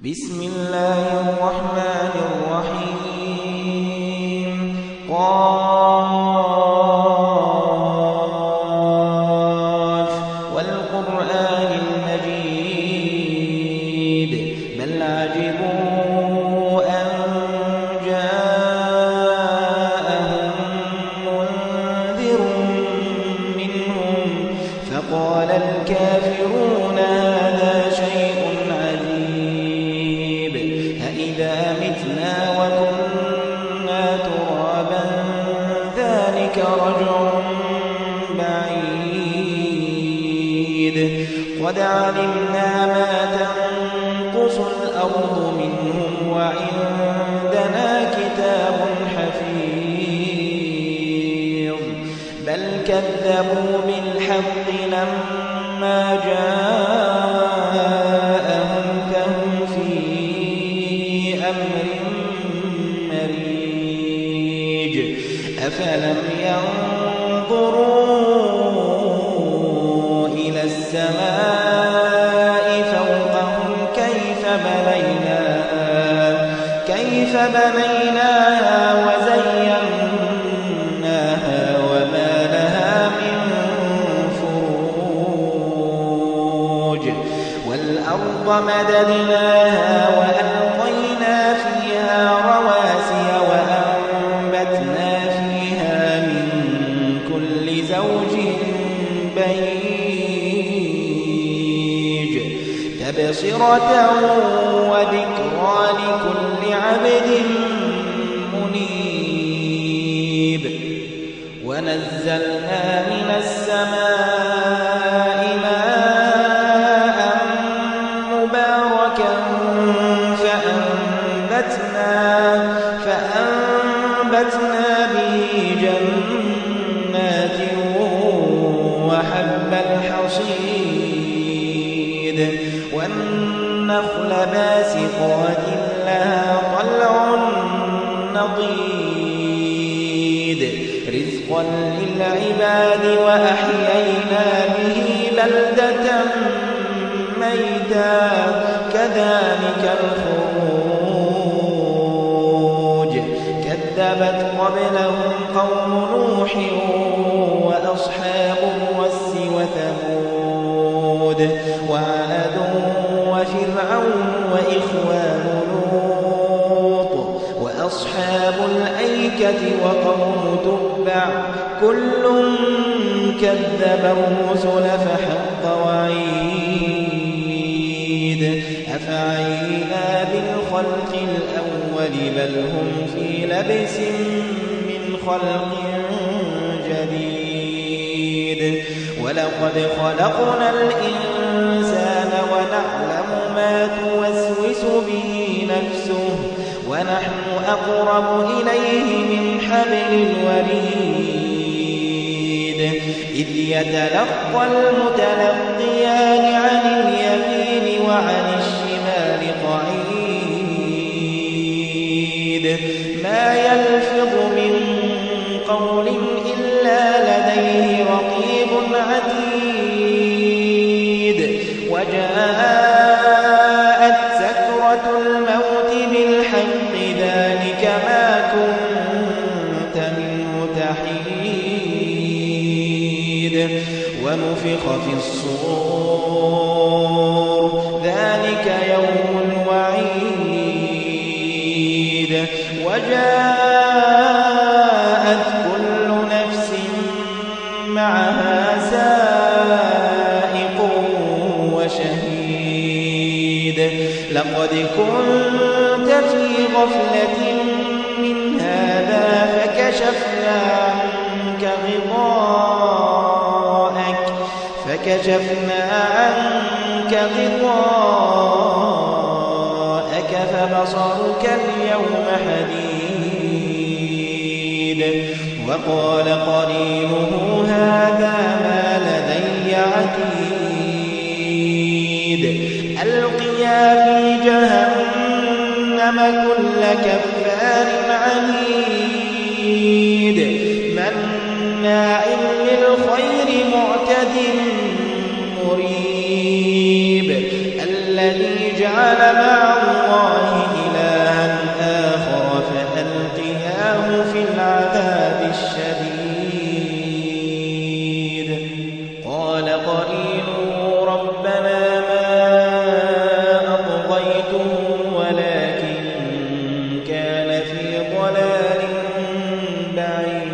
بسم الله الرحمن الرحيم قاف والقرآن المجيد بل عجبوا أن جاءهم منذر منهم فقال الكافرون هذا شيء عجيب أإذا متنا وكنا ترابا ذلك رجع بعيد قد علمنا ما تنقص الأرض منهم وعندنا كتاب حفيظ بل كذبوا بالحق لما جاءهم فهم في أمر مريج أفلم ينظروا إلى السماء فوقهم كيف بنيناها وزيناها وما لها من فروج والأرض مددناها وألقينا فيها رواسي وأنبتنا فيها من كل زوج بهيج تبصرة وذكرى لكل عبد منيب ونزلنا من السماء ماء مباركا فأنبتنا به جنات وحب الحصيد والنخل باسقات لها طلع نضيد رزقا للعباد وأحيينا به بلدة ميتا كذلك الخروج كذبت قبلهم قوم نوح وأصحاب الرس وثمود وعاد وفرعون وإخوان لوط وأصحاب الأيكة وقوم تبع كل كذب الرسل فحق وعيد أفعينا بالخلق الأول بل هم في لبس من خلق جديد ولقد خلقنا الإنسان ونعلم ما توسوس به نفسه ونحن أقرب إليه من حبل الوريد إذ يتلقى المتلقيان عن اليمين وعن الشمال قعيد ما يلفظ من قول إلا لديه رقيب عتيد وجاءت سكرة الموت بالحق ذلك ما كنت منه تحيد ونفخ في الصور ذلك يوم الوعيد وجاءت كل نفس معها سائق وشهيد لقد كنت في غفلة من هذا فكشفنا عنك غطاءك فبصرك اليوم حديد وقال قرينه هذا ما لدي عتيد ألقيا في جهنم كل كفار عنيد مناع للخير معتد مريب الذي جعل مع الله إلها آخر فألقياه في العذاب الشديد قال قرينه ربنا ما أطغيته ولكن كان في ضلال بعيد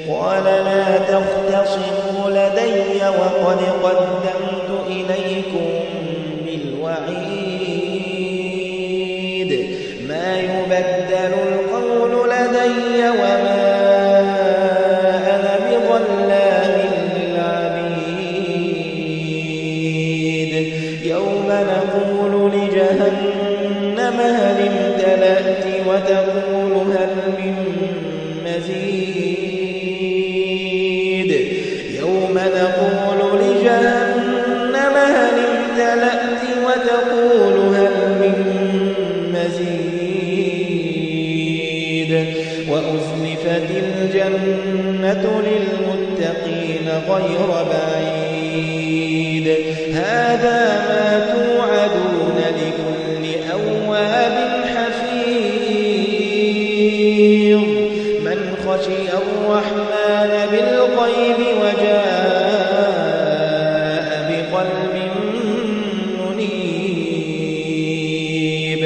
قال لا تختصموا لدي وقد قدمت إليكم بالوعيد ما يبدل القول لدي وما أنا بظلام للعبيد يوم نقول لجهنم هل امتلأت وتقول هل من مزيد يوم نقول لجهنم هل امتلأت وتقول هل من مزيد وأزلفت الجنة للمتقين غير بعيد هذا ما توعدون لكل أواب حفيظ من خشي الرحمن بالغيب وجاء بقلب منيب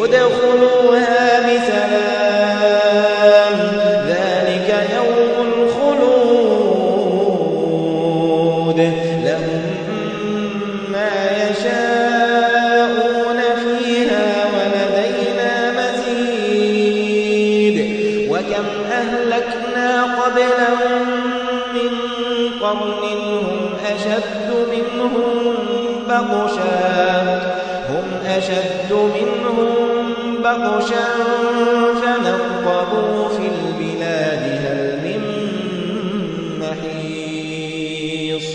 ادخلوها بسلام ذلك يوم الخلود لهم ما يشاءون فيها ولدينا مزيد وكم أهلكنا قبلهم من قرن هم أشد منهم بطشا فنقبوا في البلاد هل من محيص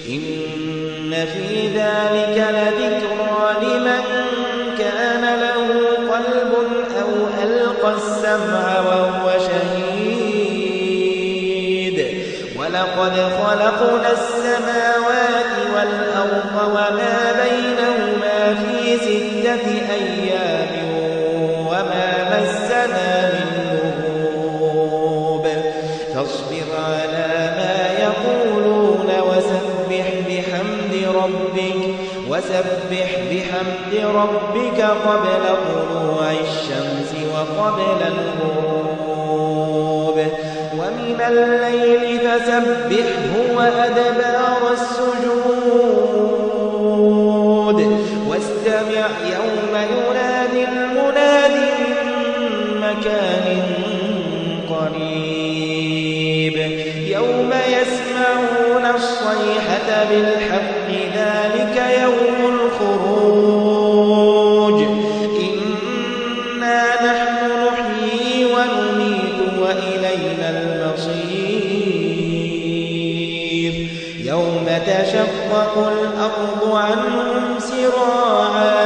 إن في ذلك لذكرى لمن كان له قلب أو ألقى السمع وهو شهيد ولقد خلقنا السماوات والأرض وما بينهما في 6 أيام وما مسنا من لغوب فاصبر على ما يقولون وسبح بحمد ربك قبل طلوع الشمس وقبل الغروب ومن الليل فسبحه وأدبار السجود واستمع يوم ينادي المناد من مكان قريب يوم يسمعون الصيحة بالحق ذلك يوم الخروج إنا نحن نحيي ونميت وإلينا المصير يوم تشقق الأرض عنهم سراعا